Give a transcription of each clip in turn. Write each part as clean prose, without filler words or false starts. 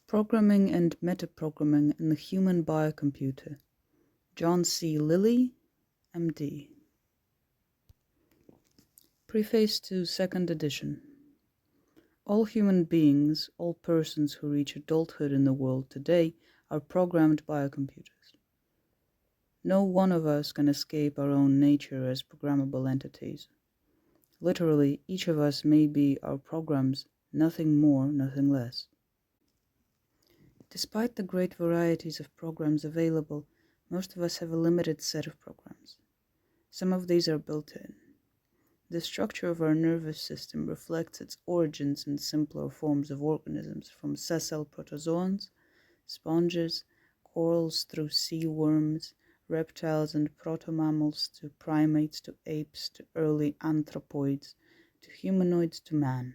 Programming and Metaprogramming in the Human Biocomputer. John C. Lilly, M.D. Preface to second edition. All human beings, all persons who reach adulthood in the world today, are programmed biocomputers. No one of us can escape our own nature as programmable entities. Literally, each of us may be our programs, nothing more, nothing less. Despite the great varieties of programs available, most of us have a limited set of programs. Some of these are built-in. The structure of our nervous system reflects its origins in simpler forms of organisms, from sessile protozoans, sponges, corals through sea worms, reptiles and proto-mammals to primates to apes to early anthropoids to humanoids to man.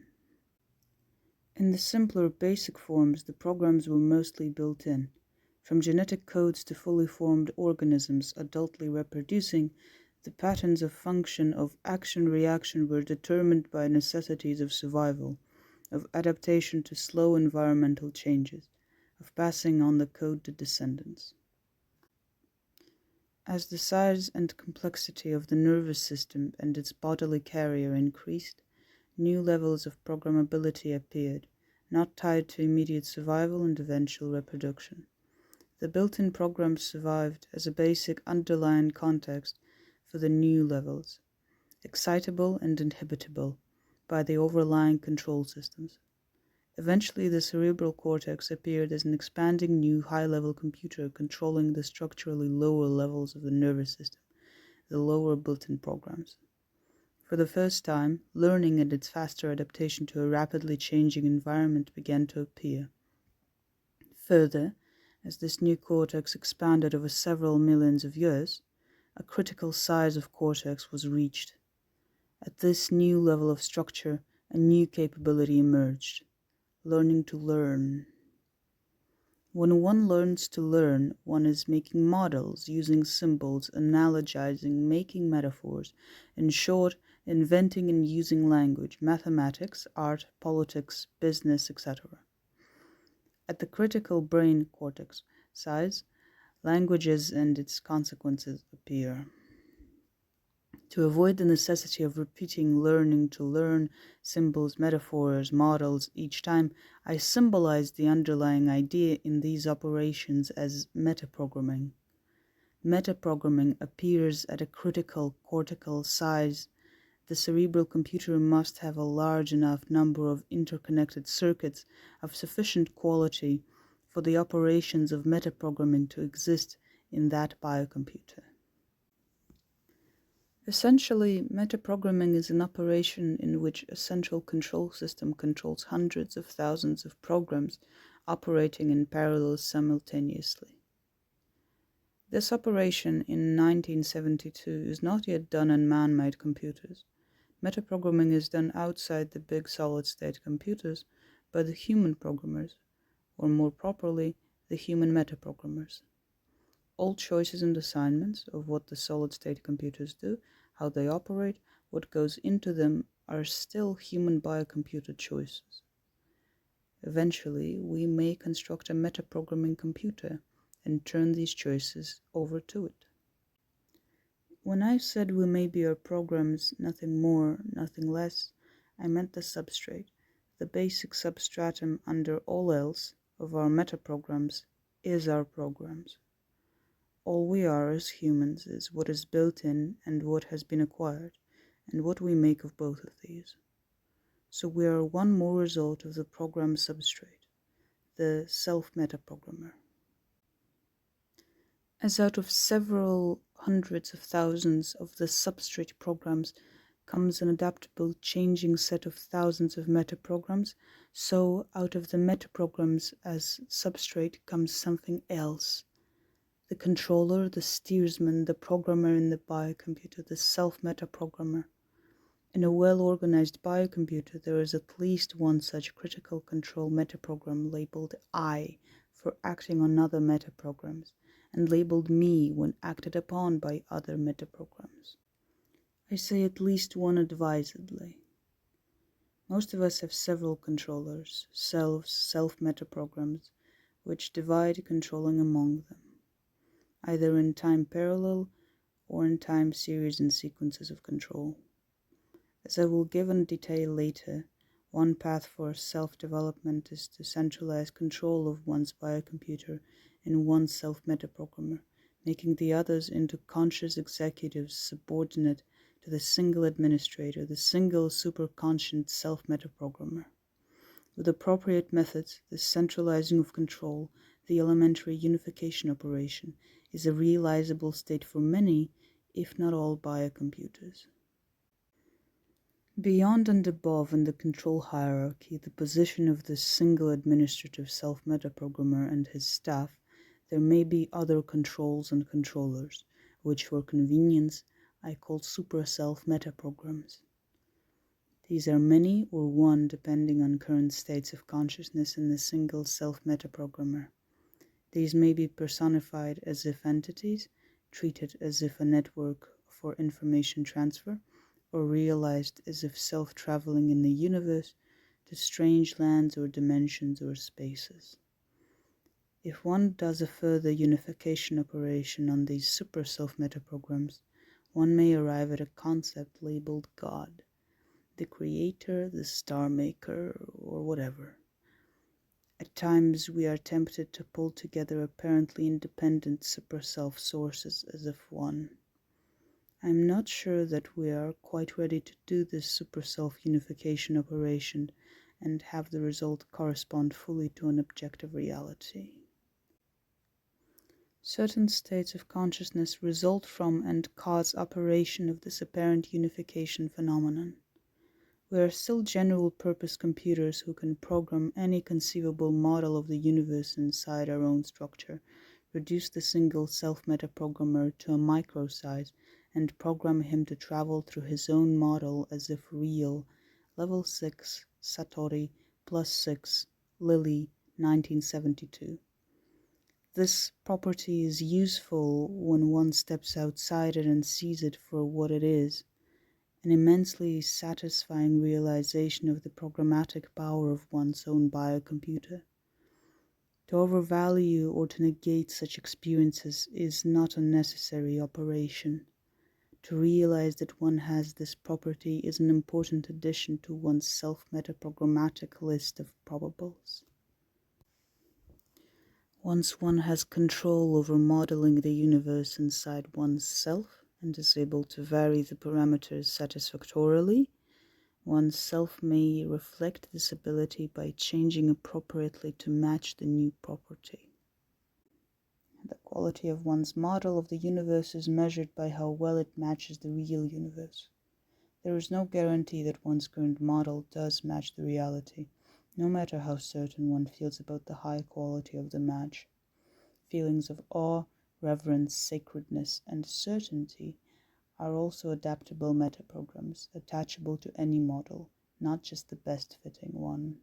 In the simpler basic forms, the programs were mostly built in. From genetic codes to fully formed organisms adultly reproducing, the patterns of function of action-reaction were determined by necessities of survival, of adaptation to slow environmental changes, of passing on the code to descendants. As the size and complexity of the nervous system and its bodily carrier increased, new levels of programmability appeared, not tied to immediate survival and eventual reproduction. The built-in programs survived as a basic underlying context for the new levels, excitable and inhibitable by the overlying control systems. Eventually, the cerebral cortex appeared as an expanding new high-level computer controlling the structurally lower levels of the nervous system, the lower built-in programs. For the first time, learning and its faster adaptation to a rapidly changing environment began to appear. Further, as this new cortex expanded over several millions of years, a critical size of cortex was reached. At this new level of structure, a new capability emerged: learning to learn. When one learns to learn, one is making models, using symbols, analogizing, making metaphors, in short, inventing and using language, mathematics, art, politics, business, etc. At the critical brain cortex size, languages and its consequences appear. To avoid the necessity of repeating learning to learn, symbols, metaphors, models each time, I symbolize the underlying idea in these operations as metaprogramming. Metaprogramming appears at a critical cortical size. The cerebral computer must have a large enough number of interconnected circuits of sufficient quality for the operations of metaprogramming to exist in that biocomputer. Essentially, metaprogramming is an operation in which a central control system controls hundreds of thousands of programs operating in parallel simultaneously. This operation in 1972 is not yet done on man-made computers. Metaprogramming is done outside the big solid-state computers by the human programmers, or more properly, the human metaprogrammers. All choices and assignments of what the solid-state computers do, how they operate, what goes into them, are still human biocomputer choices. Eventually, we may construct a metaprogramming computer and turn these choices over to it. When I said we may be our programs, nothing more, nothing less, I meant the substrate, the basic substratum under all else of our metaprograms is our programs. All we are as humans is what is built in and what has been acquired, and what we make of both of these. So we are one more result of the program substrate, the self-metaprogrammer. As out of several hundreds of thousands of the substrate programs comes an adaptable, changing set of thousands of metaprograms, so out of the metaprograms as substrate comes something else. The controller, the steersman, the programmer in the biocomputer, the self-metaprogrammer. In a well-organized biocomputer, there is at least one such critical control metaprogram labeled I for acting on other metaprograms, and labeled me when acted upon by other metaprograms. I say at least one advisedly. Most of us have several controllers, selves, self-metaprograms, which divide controlling among them, either in time parallel or in time series and sequences of control. As I will give in detail later, one path for self-development is to centralize control of one's biocomputer in one self-metaprogrammer, making the others into conscious executives subordinate to the single administrator, the single superconscious self-metaprogrammer. With appropriate methods, the centralizing of control, the elementary unification operation, is a realizable state for many, if not all, biocomputers. Beyond and above in the control hierarchy, the position of the single administrative self-metaprogrammer and his staff, there may be other controls and controllers, which for convenience I call super-self-metaprograms. These are many or one depending on current states of consciousness in the single self-metaprogrammer. These may be personified as if entities, treated as if a network for information transfer, or realized as if self-traveling in the universe to strange lands or dimensions or spaces. If one does a further unification operation on these super self-metaprograms, one may arrive at a concept labeled God, the creator, the star maker, or whatever. At times we are tempted to pull together apparently independent super-self sources as if one. I am not sure that we are quite ready to do this super-self unification operation and have the result correspond fully to an objective reality. Certain states of consciousness result from and cause operation of this apparent unification phenomenon. We are still general-purpose computers who can program any conceivable model of the universe inside our own structure, reduce the single self-metaprogrammer to a micro-size, and program him to travel through his own model as if real. Level 6, Satori, +6, Lilly, 1972. This property is useful when one steps outside it and sees it for what it is, an immensely satisfying realization of the programmatic power of one's own biocomputer. To overvalue or to negate such experiences is not a necessary operation. To realize that one has this property is an important addition to one's self-metaprogrammatic list of probables. Once one has control over modeling the universe inside one's self and is able to vary the parameters satisfactorily, one's self may reflect this ability by changing appropriately to match the new property. The quality of one's model of the universe is measured by how well it matches the real universe. There is no guarantee that one's current model does match the reality, no matter how certain one feels about the high quality of the match. Feelings of awe, reverence, sacredness, and certainty are also adaptable metaprograms, attachable to any model, not just the best-fitting one.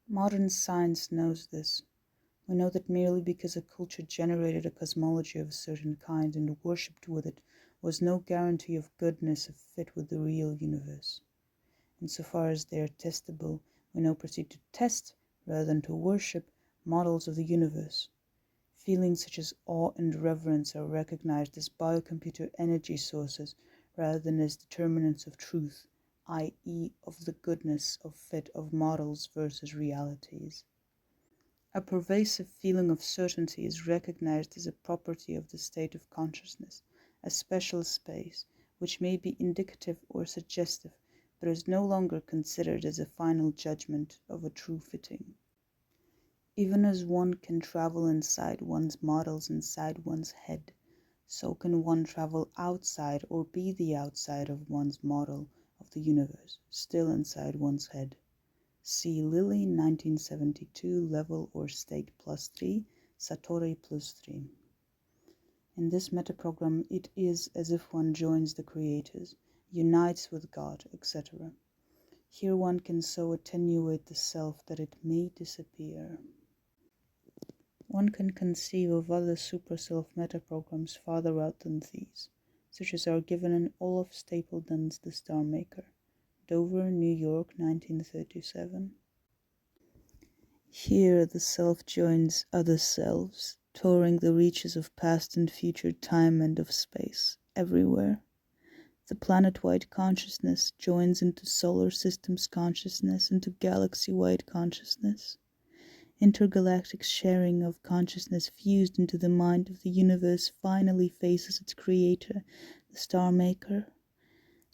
Modern science knows this. We know that merely because a culture generated a cosmology of a certain kind and worshipped with it was no guarantee of goodness of fit with the real universe. Insofar as they are testable, we now proceed to test, rather than to worship, models of the universe. Feelings such as awe and reverence are recognized as biocomputer energy sources rather than as determinants of truth, i.e. of the goodness of fit of models versus realities. A pervasive feeling of certainty is recognized as a property of the state of consciousness, a special space, which may be indicative or suggestive, but is no longer considered as a final judgment of a true fitting. Even as one can travel inside one's models inside one's head, so can one travel outside or be the outside of one's model of the universe, still inside one's head. See Lilly 1972 level or state +3, Satori +3. In this metaprogram it is as if one joins the creators, unites with God, etc. Here one can so attenuate the self that it may disappear. One can conceive of other super-self metaprograms farther out than these, such as are given in Olaf Stapledon's The Star Maker, Dover, New York, 1937. Here the self joins other selves, touring the reaches of past and future time and of space, everywhere. The planet-wide consciousness joins into solar system's consciousness, into galaxy-wide consciousness. Intergalactic sharing of consciousness fused into the mind of the universe finally faces its creator, the star maker.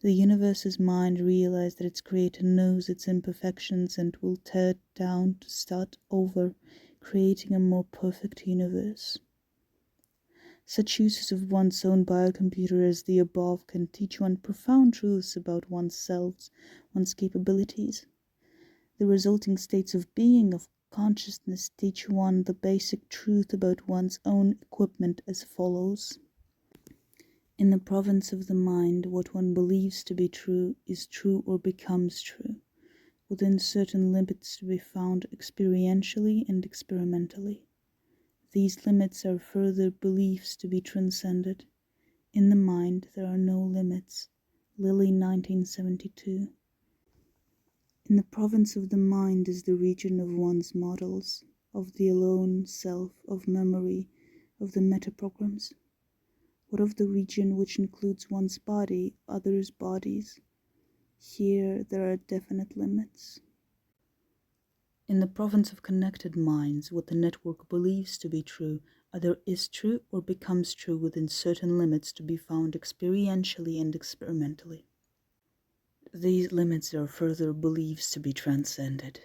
The universe's mind realized that its creator knows its imperfections and will tear it down to start over, creating a more perfect universe. Such uses of one's own biocomputer as the above can teach one profound truths about oneself, one's capabilities. The resulting states of being, of consciousness, teach one the basic truth about one's own equipment as follows. In the province of the mind, what one believes to be true is true or becomes true, within certain limits to be found experientially and experimentally. These limits are further beliefs to be transcended. In the mind, there are no limits. Lilly, 1972. In the province of the mind is the region of one's models, of the alone self, of memory, of the metaprograms. What of the region which includes one's body, others' bodies? Here there are definite limits. In the province of connected minds, what the network believes to be true either is true or becomes true within certain limits to be found experientially and experimentally. These limits are further beliefs to be transcended.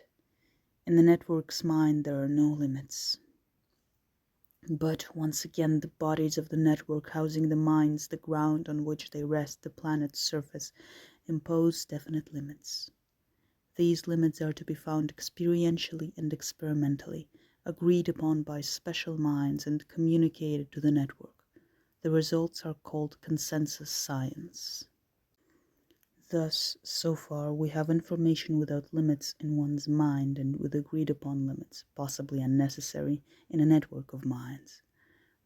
In the network's mind, there are no limits. But, once again, the bodies of the network housing the minds, the ground on which they rest, the planet's surface, impose definite limits. These limits are to be found experientially and experimentally, agreed upon by special minds and communicated to the network. The results are called consensus science. Thus, so far, we have information without limits in one's mind and with agreed upon limits, possibly unnecessary, in a network of minds.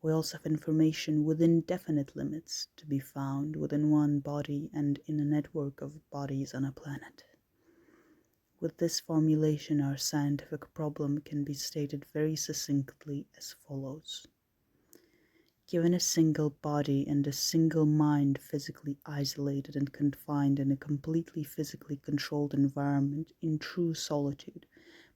We also have information within definite limits to be found within one body and in a network of bodies on a planet. With this formulation, our scientific problem can be stated very succinctly as follows. Given a single body and a single mind physically isolated and confined in a completely physically controlled environment in true solitude,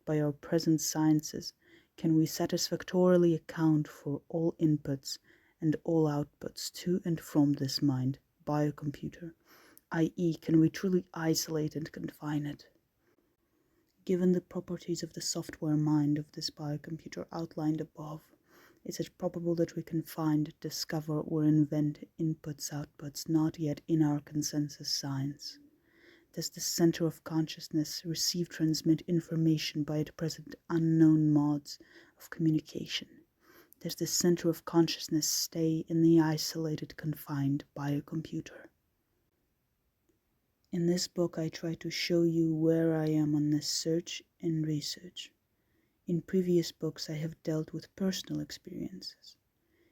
by our present sciences, can we satisfactorily account for all inputs and all outputs to and from this mind, biocomputer, i.e., can we truly isolate and confine it? Given the properties of the software mind of this biocomputer outlined above, is it probable that we can find, discover, or invent inputs-outputs not yet in our consensus science? Does the center of consciousness transmit information by at present unknown modes of communication? Does the center of consciousness stay in the isolated, confined biocomputer? In this book, I try to show you where I am on this search and research. In previous books, I have dealt with personal experiences.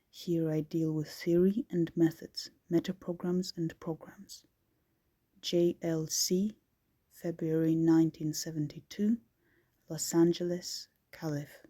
Here I deal with theory and methods, metaprograms and programs. JLC, February 1972, Los Angeles, Calif.